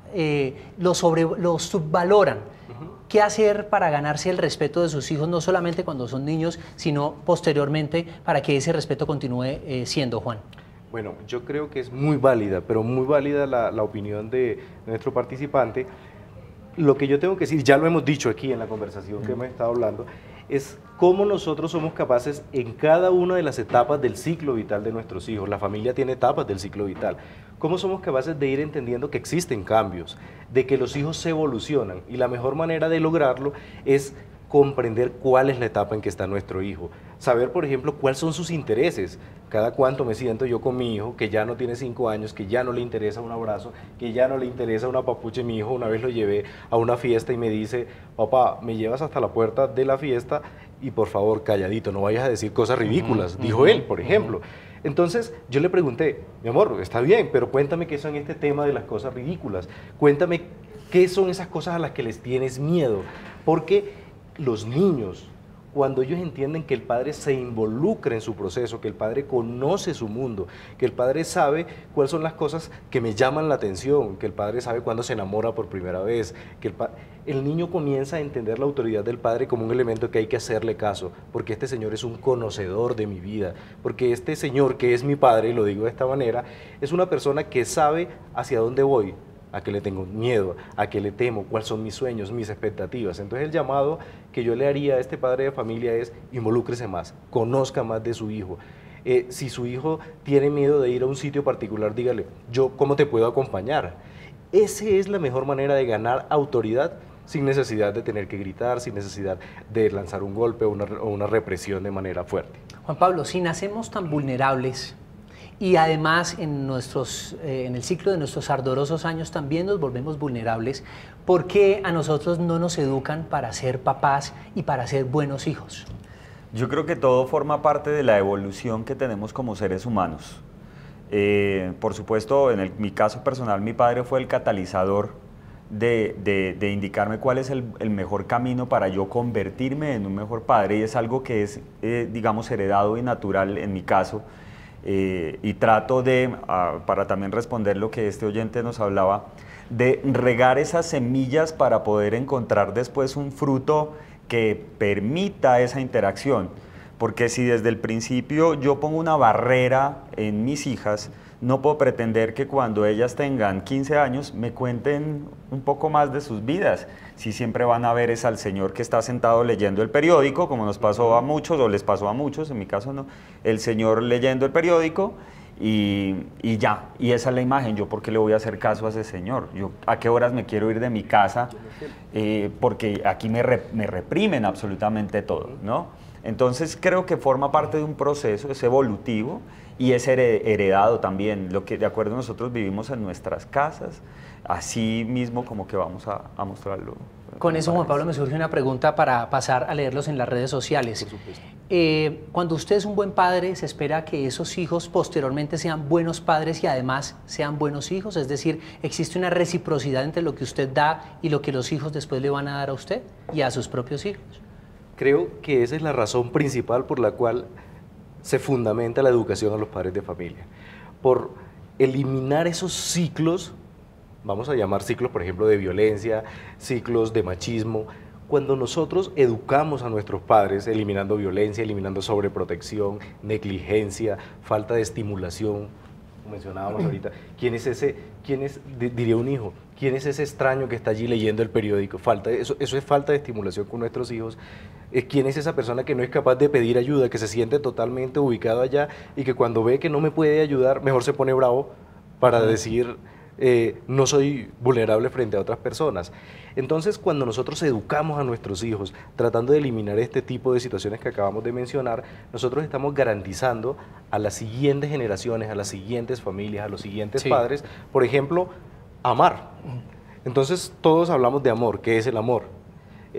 A: lo subvaloran. ¿Qué hacer para ganarse el respeto de sus hijos, no solamente cuando son niños, sino posteriormente, para que ese respeto continúe siendo, Juan?
C: Bueno, yo creo que es muy válida, pero muy válida la opinión de nuestro participante. Lo que yo tengo que decir, ya lo hemos dicho aquí en la conversación que hemos estado hablando, es cómo nosotros somos capaces en cada una de las etapas del ciclo vital de nuestros hijos. La familia tiene etapas del ciclo vital. Cómo somos capaces de ir entendiendo que existen cambios, de que los hijos se evolucionan, y la mejor manera de lograrlo es comprender cuál es la etapa en que está nuestro hijo, saber, por ejemplo, cuáles son sus intereses, cada cuánto me siento yo con mi hijo, que ya no tiene 5 años, que ya no le interesa un abrazo, que ya no le interesa una papuche. Mi hijo una vez lo llevé a una fiesta y me dice, papá, me llevas hasta la puerta de la fiesta y por favor, calladito, no vayas a decir cosas ridículas, dijo él, por ejemplo. Entonces yo le pregunté, mi amor, está bien, pero cuéntame qué son este tema de las cosas ridículas, cuéntame qué son esas cosas a las que les tienes miedo, porque los niños, cuando ellos entienden que el padre se involucra en su proceso, que el padre conoce su mundo, que el padre sabe cuáles son las cosas que me llaman la atención, que el padre sabe cuándo se enamora por primera vez, que el niño comienza a entender la autoridad del padre como un elemento que hay que hacerle caso, porque este señor es un conocedor de mi vida, porque este señor que es mi padre, y lo digo de esta manera, es una persona que sabe hacia dónde voy, a qué le tengo miedo, a qué le temo, cuáles son mis sueños, mis expectativas. Entonces el llamado que yo le haría a este padre de familia es involúcrese más, conozca más de su hijo. Si su hijo tiene miedo de ir a un sitio particular, dígale, yo cómo te puedo acompañar. Esa es la mejor manera de ganar autoridad sin necesidad de tener que gritar, sin necesidad de lanzar un golpe o una represión de manera fuerte.
A: Juan Pablo, si nacemos tan vulnerables, y además en el ciclo de nuestros ardorosos años también nos volvemos vulnerables, ¿por qué a nosotros no nos educan para ser papás y para ser buenos hijos?
P: Yo creo que todo forma parte de la evolución que tenemos como seres humanos. Por supuesto, en mi caso personal, mi padre fue el catalizador de indicarme cuál es el mejor camino para yo convertirme en un mejor padre, y es algo que es, digamos, heredado y natural en mi caso. Y trato de, para también responder lo que este oyente nos hablaba, de regar esas semillas para poder encontrar después un fruto que permita esa interacción. Porque si desde el principio yo pongo una barrera en mis hijas, no puedo pretender que cuando ellas tengan 15 años me cuenten un poco más de sus vidas. Si siempre van a ver es al señor que está sentado leyendo el periódico, como nos pasó a muchos o les pasó a muchos, en mi caso no, el señor leyendo el periódico y ya, y esa es la imagen. Yo, ¿por qué le voy a hacer caso a ese señor? Yo, ¿a qué horas me quiero ir de mi casa? Porque aquí me reprimen absolutamente todo, ¿no? Entonces creo que forma parte de un proceso, es evolutivo y es heredado también. Lo que de acuerdo nosotros vivimos en nuestras casas, así mismo como que vamos a mostrarlo.
A: Con eso, Juan Pablo, me surge una pregunta para pasar a leerlos en las redes sociales. Cuando usted es un buen padre, ¿se espera que esos hijos posteriormente sean buenos padres y además sean buenos hijos? Es decir, ¿existe una reciprocidad entre lo que usted da y lo que los hijos después le van a dar a usted y a sus propios hijos?
C: Creo que esa es la razón principal por la cual se fundamenta la educación a los padres de familia. Por eliminar esos ciclos, vamos a llamar ciclos, por ejemplo, de violencia, ciclos de machismo. Cuando nosotros educamos a nuestros padres, eliminando violencia, eliminando sobreprotección, negligencia, falta de estimulación, como mencionábamos ahorita, diría un hijo, ¿quién es ese extraño que está allí leyendo el periódico? Eso es falta de estimulación con nuestros hijos. ¿Quién es esa persona que no es capaz de pedir ayuda, que se siente totalmente ubicado allá y que cuando ve que no me puede ayudar, mejor se pone bravo para decir, no soy vulnerable frente a otras personas? Entonces, cuando nosotros educamos a nuestros hijos, tratando de eliminar este tipo de situaciones que acabamos de mencionar, nosotros estamos garantizando a las siguientes generaciones, a las siguientes familias, a los siguientes padres, por ejemplo, amar. Entonces, todos hablamos de amor. ¿Qué es el amor?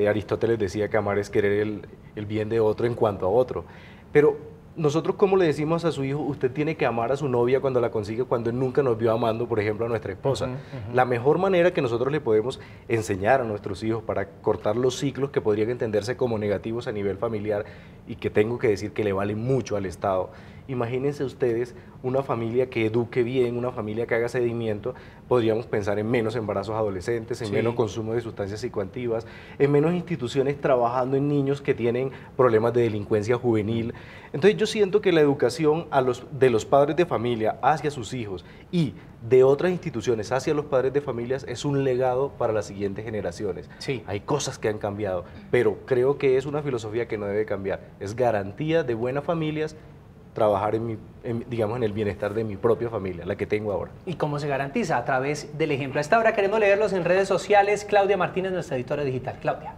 C: Aristóteles decía que amar es querer el bien de otro en cuanto a otro. Pero nosotros, ¿cómo le decimos a su hijo, usted tiene que amar a su novia cuando la consigue, cuando él nunca nos vio amando, por ejemplo, a nuestra esposa? La mejor manera que nosotros le podemos enseñar a nuestros hijos para cortar los ciclos que podrían entenderse como negativos a nivel familiar y que tengo que decir que le valen mucho al Estado. Imagínense ustedes una familia que eduque bien, una familia que haga seguimiento. Podríamos pensar en menos embarazos adolescentes, en menos consumo de sustancias psicoactivas, en menos instituciones trabajando en niños que tienen problemas de delincuencia juvenil. Entonces yo siento que la educación de los padres de familia hacia sus hijos y de otras instituciones hacia los padres de familias es un legado para las siguientes generaciones. Hay cosas que han cambiado, pero creo que es una filosofía que no debe cambiar. Es garantía de buenas familias trabajar digamos, en el bienestar de mi propia familia, la que tengo ahora.
A: ¿Y cómo se garantiza? A través del ejemplo. A esta hora queremos leerlos en redes sociales. Claudia Martínez, nuestra editora digital. Claudia.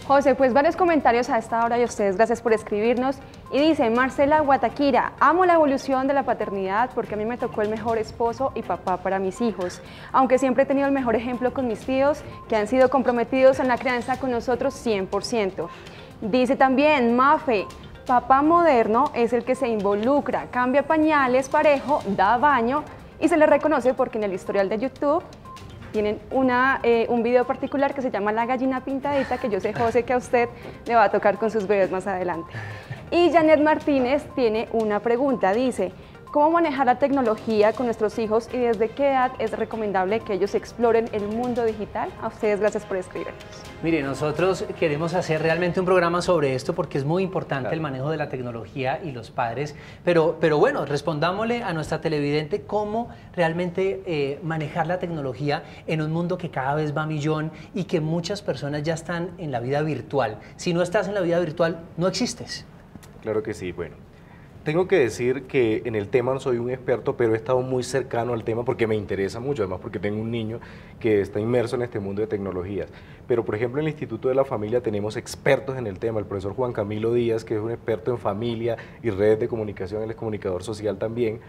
B: José, pues varios comentarios a esta hora y a ustedes gracias por escribirnos. Y dice Marcela Guataquira, amo la evolución de la paternidad porque a mí me tocó el mejor esposo y papá para mis hijos, aunque siempre he tenido el mejor ejemplo con mis tíos que han sido comprometidos en la crianza con nosotros 100%. Dice también Mafe, papá moderno es el que se involucra, cambia pañales parejo, da baño y se le reconoce porque en el historial de YouTube tienen un video particular que se llama La gallina pintadita, que yo sé, José, que a usted le va a tocar con sus bebés más adelante. Y Janet Martínez tiene una pregunta, dice, ¿cómo manejar la tecnología con nuestros hijos y desde qué edad es recomendable que ellos exploren el mundo digital? A ustedes gracias por escribirnos.
A: Mire, nosotros queremos hacer realmente un programa sobre esto porque es muy importante el manejo de la tecnología y los padres, pero bueno, respondámosle a nuestra televidente cómo realmente manejar la tecnología en un mundo que cada vez va a millón y que muchas personas ya están en la vida virtual. Si no estás en la vida virtual, no existes.
C: Claro que sí, bueno. Tengo que decir que en el tema no soy un experto, pero he estado muy cercano al tema porque me interesa mucho, además porque tengo un niño que está inmerso en este mundo de tecnologías. Pero, por ejemplo, en el Instituto de la Familia tenemos expertos en el tema, el profesor Juan Camilo Díaz, que es un experto en familia y redes de comunicación, él es comunicador social también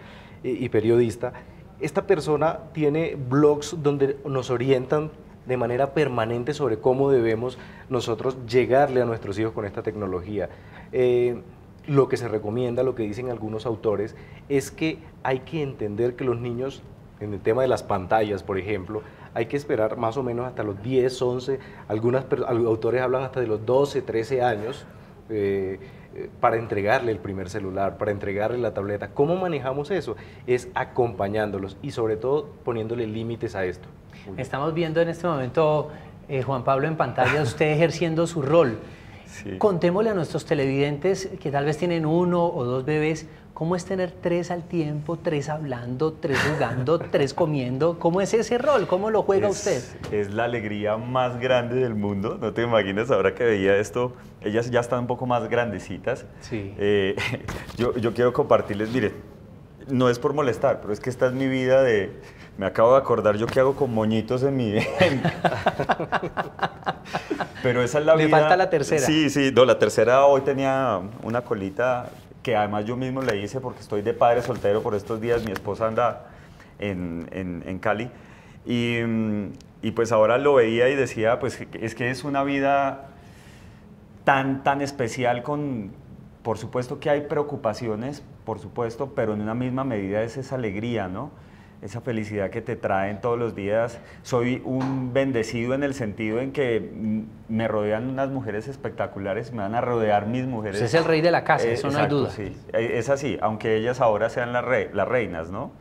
C: y periodista. Esta persona tiene blogs donde nos orientan de manera permanente sobre cómo debemos nosotros llegarle a nuestros hijos con esta tecnología. Lo que se recomienda, lo que dicen algunos autores, es que hay que entender que los niños, en el tema de las pantallas, por ejemplo, hay que esperar más o menos hasta los 10, 11, algunos autores hablan hasta de los 12, 13 años, para entregarle el primer celular, para entregarle la tableta. ¿Cómo manejamos eso? Es acompañándolos y sobre todo poniéndole límites a esto.
A: Estamos viendo en este momento, Juan Pablo, en pantalla, usted ejerciendo su rol. Sí. Contémosle a nuestros televidentes que tal vez tienen 1 o 2 bebés, ¿cómo es tener 3 al tiempo, 3 hablando, 3 jugando, 3 comiendo? ¿Cómo es ese rol? ¿Cómo lo juega usted?
P: Es la alegría más grande del mundo. No te imaginas, ahora que veía esto, ellas ya están un poco más grandecitas. Sí. Yo quiero compartirles, mire, no es por molestar, pero es que esta es mi vida de... Me acabo de acordar yo qué hago con moñitos en mi... Pero esa es la vida...
A: Le falta la tercera.
P: Sí, sí, no, la tercera hoy tenía una colita que además yo mismo le hice porque estoy de padre soltero por estos días, mi esposa anda en Cali y pues ahora lo veía y decía, pues es que es una vida tan especial con... Por supuesto que hay preocupaciones, por supuesto, pero en una misma medida es esa alegría, ¿no? Esa felicidad que te traen todos los días. Soy un bendecido en el sentido en que me rodean unas mujeres espectaculares, me van a rodear mis mujeres.
A: Usted es el rey de la casa, eso no hay duda.
P: Sí, es así, aunque ellas ahora sean las reinas, ¿no?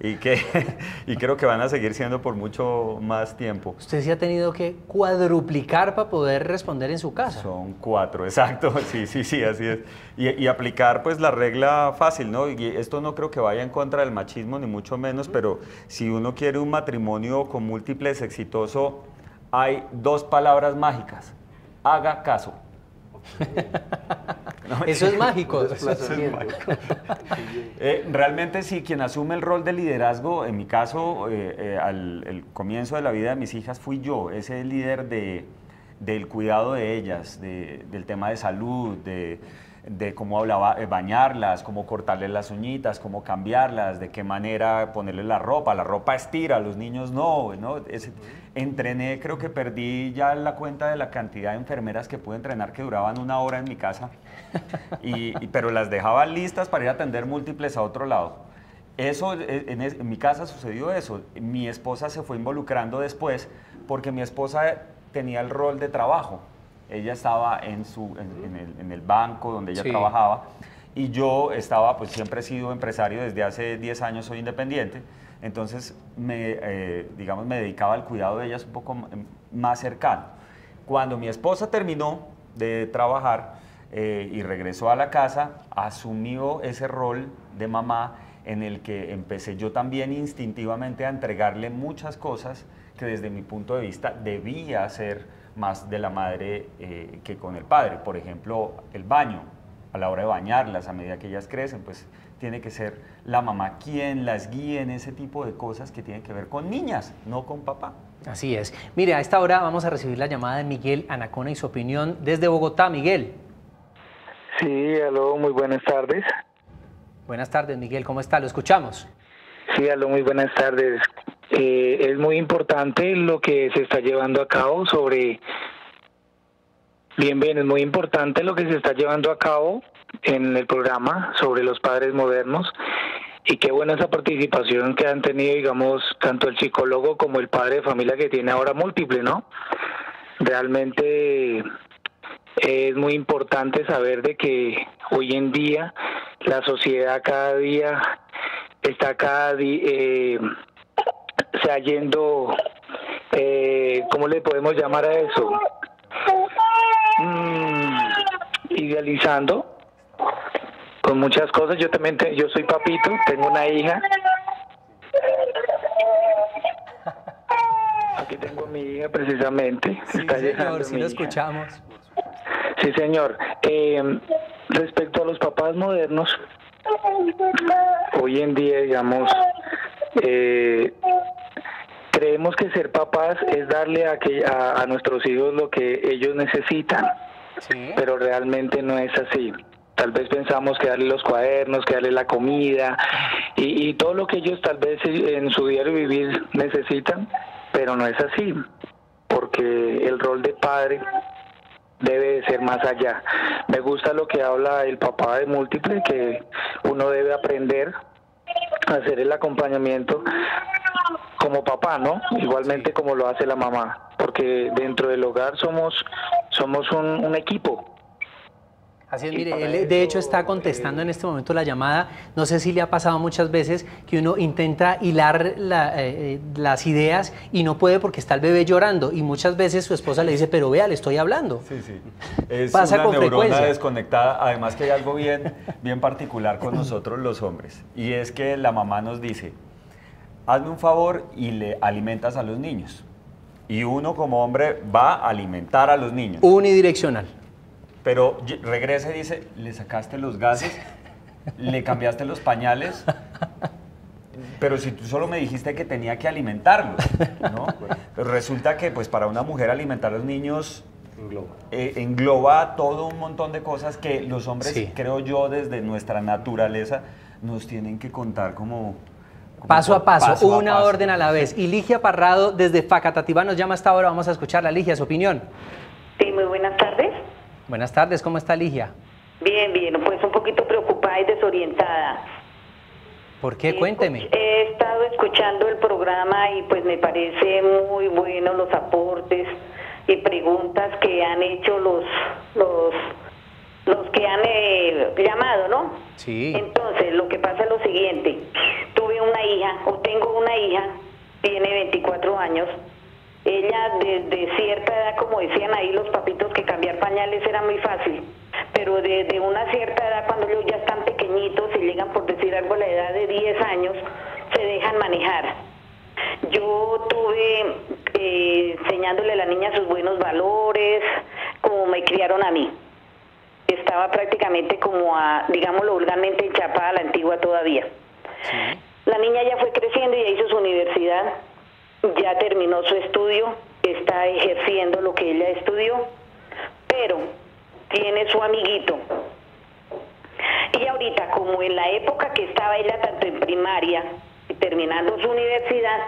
P: Y creo que van a seguir siendo por mucho más tiempo.
A: Usted sí ha tenido que cuadruplicar para poder responder en su casa.
P: Son 4, exacto, sí, así es. Y aplicar pues la regla fácil, ¿no? Y esto no creo que vaya en contra del machismo, ni mucho menos, pero si uno quiere un matrimonio con múltiples exitoso, hay 2 palabras mágicas. Haga caso.
A: No, eso es mágico.
P: Eso es mágico. Realmente sí, quien asume el rol de liderazgo, en mi caso, al comienzo de la vida de mis hijas fui yo, ese líder del cuidado de ellas, del tema de salud, de cómo bañarlas, cómo cortarles las uñitas, cómo cambiarlas, de qué manera ponerles la ropa estira, los niños no. Entrené, creo que perdí ya la cuenta de la cantidad de enfermeras que pude entrenar que duraban 1 hora en mi casa, pero las dejaba listas para ir a atender múltiples a otro lado. Eso, en mi casa sucedió eso. Mi esposa se fue involucrando después porque mi esposa tenía el rol de trabajo. Ella estaba en el banco donde ella trabajaba y yo estaba, pues siempre he sido empresario, desde hace 10 años soy independiente, entonces digamos, me dedicaba al cuidado de ellas un poco más cercano. Cuando mi esposa terminó de trabajar y regresó a la casa, asumió ese rol de mamá en el que empecé yo también instintivamente a entregarle muchas cosas que desde mi punto de vista debía hacer más de la madre que con el padre. Por ejemplo, el baño, a la hora de bañarlas, a medida que ellas crecen, pues tiene que ser la mamá quien las guíe en ese tipo de cosas que tienen que ver con niñas, no con papá.
A: Así es. Mire, a esta hora vamos a recibir la llamada de Miguel Anacona y su opinión desde Bogotá. Miguel.
R: Sí, aló, muy buenas tardes.
A: Buenas tardes, Miguel, ¿cómo está? Lo escuchamos.
R: Sí, aló, muy buenas tardes. Es muy importante lo que se está llevando a cabo sobre... Bien, es muy importante lo que se está llevando a cabo en el programa sobre los padres modernos, y qué buena esa participación que han tenido, digamos, tanto el psicólogo como el padre de familia que tiene ahora múltiple, ¿no? Realmente es muy importante saber de que hoy en día la sociedad cada día está se ha yendo, ¿cómo le podemos llamar a eso? Idealizando con muchas cosas. Yo también yo soy papito, tengo una hija. Aquí tengo a mi hija precisamente.
A: Sí, señor, sí lo escuchamos.
R: Sí, señor. Respecto a los papás modernos, hoy en día, digamos, creemos que ser papás es darle a nuestros hijos lo que ellos necesitan, sí, pero realmente no es así. Tal vez pensamos que darle los cuadernos, que darle la comida y todo lo que ellos tal vez en su diario vivir necesitan, pero no es así, porque el rol de padre debe de ser más allá. Me gusta lo que habla el papá de múltiple, que uno debe aprender a hacer el acompañamiento como papá, ¿no? Igualmente como lo hace la mamá, porque dentro del hogar somos un equipo.
A: Así es, mire, él de hecho está contestando en este momento la llamada. No sé si le ha pasado muchas veces que uno intenta hilar las ideas y no puede porque está el bebé llorando, y muchas veces su esposa le dice, pero vea, le estoy hablando.
P: Sí, sí. Es
A: pasa
P: una
A: con
P: neurona
A: frecuencia
P: desconectada. Además que hay algo bien particular con nosotros los hombres, y es que la mamá nos dice, hazme un favor y le alimentas a los niños. Y uno como hombre va a alimentar a los niños.
A: Unidireccional.
P: Pero regresa y dice, le sacaste los gases, le cambiaste los pañales, pero si tú solo me dijiste que tenía que alimentarlos, ¿no? Pero resulta que pues para una mujer alimentar a los niños engloba todo un montón de cosas que los hombres, sí, creo yo, desde nuestra naturaleza, nos tienen que contar como
A: paso a paso, una orden a la vez. Y Ligia Parrado, desde Facatativá, nos llama hasta ahora. Vamos a escucharla. Ligia, su opinión.
S: Sí, muy buenas tardes.
A: Buenas tardes, ¿cómo está Ligia?
S: Bien, pues un poquito preocupada y desorientada.
A: ¿Por qué? Cuénteme.
S: He estado escuchando el programa y pues me parece muy bueno los aportes y preguntas que han hecho los que han llamado, ¿no?
A: Sí.
S: Entonces, lo que pasa es lo siguiente. Tuve una hija, o tengo una hija, tiene 24 años. Ella desde cierta edad, como decían ahí los papitos, que cambiar pañales era muy fácil, pero desde una cierta edad, cuando ellos ya están pequeñitos y llegan, por decir algo, a la edad de 10 años, se dejan manejar. Yo tuve enseñándole a la niña sus buenos valores, como me criaron a mí. Estaba prácticamente como digámoslo vulgarmente, enchapada a la antigua todavía. Sí. La niña ya fue creciendo y ya hizo su universidad. Ya terminó su estudio, está ejerciendo lo que ella estudió, pero tiene su amiguito. Y ahorita, como en la época que estaba ella tanto en primaria y terminando su universidad,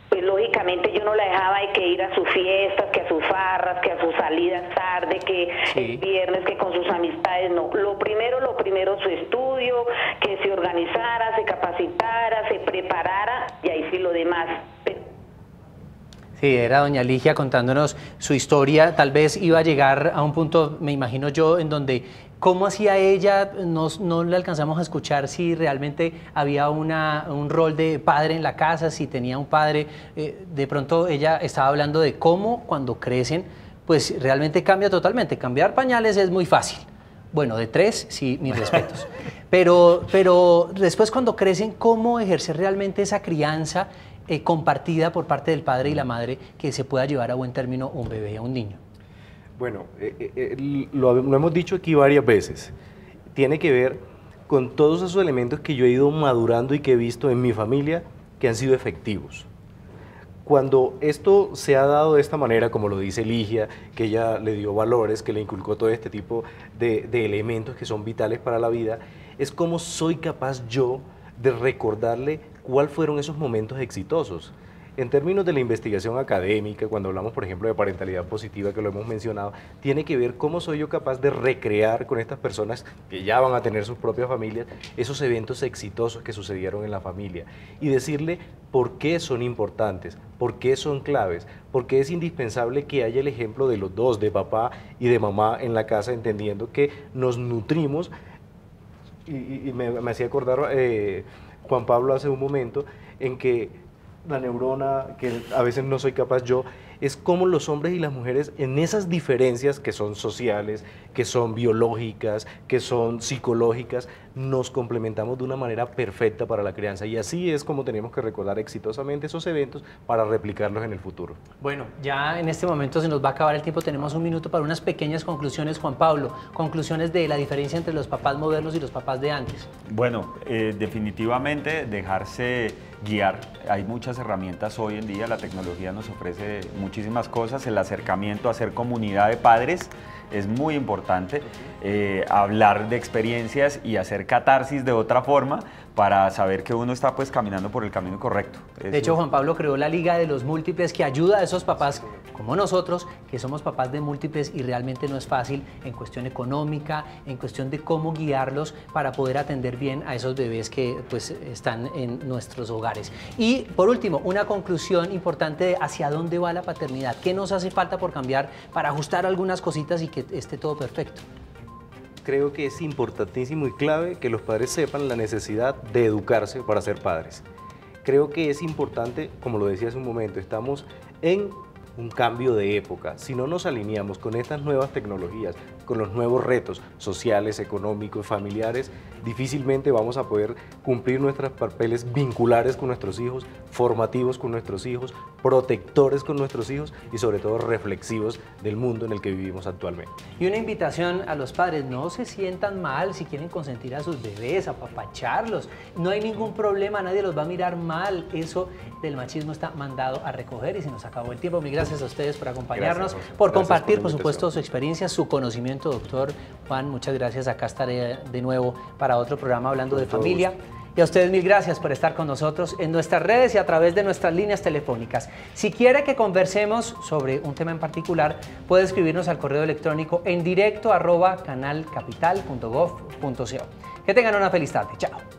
S: pues lógicamente yo no la dejaba de que ir a sus fiestas, que a sus farras, que a sus salidas tarde, que el viernes, que con sus amistades, no. Lo primero su estudio, que se organizara, se capacitara, se preparara, y ahí sí lo demás.
A: Sí, era doña Ligia contándonos su historia. Tal vez iba a llegar a un punto, me imagino yo, en donde cómo hacía ella, no le alcanzamos a escuchar si realmente había un rol de padre en la casa, si tenía un padre. De pronto ella estaba hablando de cómo cuando crecen, pues realmente cambia totalmente. Cambiar pañales es muy fácil. Bueno, de 3, sí, mis respetos. Pero después cuando crecen, ¿cómo ejercer realmente esa crianza compartida por parte del padre y la madre, que se pueda llevar a buen término un bebé o un niño?
C: Bueno, lo hemos dicho aquí varias veces. Tiene que ver con todos esos elementos que yo he ido madurando y que he visto en mi familia que han sido efectivos. cuando esto se ha dado de esta manera, como lo dice Ligia, que ella le dio valores, que le inculcó todo este tipo de elementos que son vitales para la vida, es como soy capaz yo de recordarle cuáles fueron esos momentos exitosos. En términos de la investigación académica, cuando hablamos, por ejemplo, de parentalidad positiva, que lo hemos mencionado, tiene que ver cómo soy yo capaz de recrear con estas personas que ya van a tener sus propias familias, esos eventos exitosos que sucedieron en la familia y decirle por qué son importantes, por qué son claves, por qué es indispensable que haya el ejemplo de los dos, de papá y de mamá en la casa, entendiendo que nos nutrimos. Y me hacía acordar Juan Pablo hace un momento en que la neurona, que a veces no soy capaz yo, es como los hombres y las mujeres en esas diferencias que son sociales, que son biológicas, que son psicológicas, nos complementamos de una manera perfecta para la crianza y así es como tenemos que recordar exitosamente esos eventos para replicarlos en el futuro.
A: Bueno, ya en este momento se nos va a acabar el tiempo, tenemos un minuto para unas pequeñas conclusiones, Juan Pablo, conclusiones de la diferencia entre los papás modernos y los papás de antes.
P: Bueno, definitivamente dejarse guiar, hay muchas herramientas hoy en día, la tecnología nos ofrece muchísimas cosas, el acercamiento a ser comunidad de padres es muy importante, hablar de experiencias y hacer catarsis de otra forma para saber que uno está pues caminando por el camino correcto.
A: De hecho, Juan Pablo creó la Liga de los Múltiples que ayuda a esos papás como nosotros, que somos papás de múltiples y realmente no es fácil en cuestión económica, en cuestión de cómo guiarlos para poder atender bien a esos bebés que pues están en nuestros hogares. Y por último, una conclusión importante de hacia dónde va la paternidad, qué nos hace falta por cambiar para ajustar algunas cositas y que esté todo perfecto.
C: Creo que es importantísimo y clave que los padres sepan la necesidad de educarse para ser padres. Creo que es importante, como lo decía hace un momento, estamos en un cambio de época. Si no nos alineamos con estas nuevas tecnologías, con los nuevos retos sociales, económicos, familiares, difícilmente vamos a poder cumplir nuestros papeles vinculares con nuestros hijos, formativos con nuestros hijos, protectores con nuestros hijos y sobre todo reflexivos del mundo en el que vivimos actualmente.
A: Y una invitación a los padres, no se sientan mal si quieren consentir a sus bebés, apapacharlos, no hay ningún problema, nadie los va a mirar mal, eso del machismo está mandado a recoger y se nos acabó el tiempo. Mil gracias a ustedes por acompañarnos, por compartir, por supuesto, su experiencia, su conocimiento, doctor Juan, muchas gracias, acá estaré de nuevo para otro programa hablando de familia. Y a ustedes mil gracias por estar con nosotros en nuestras redes y a través de nuestras líneas telefónicas. Si quiere que conversemos sobre un tema en particular, puede escribirnos al correo electrónico en directo @canalcapital.gov.co. Que tengan una feliz tarde. Chao.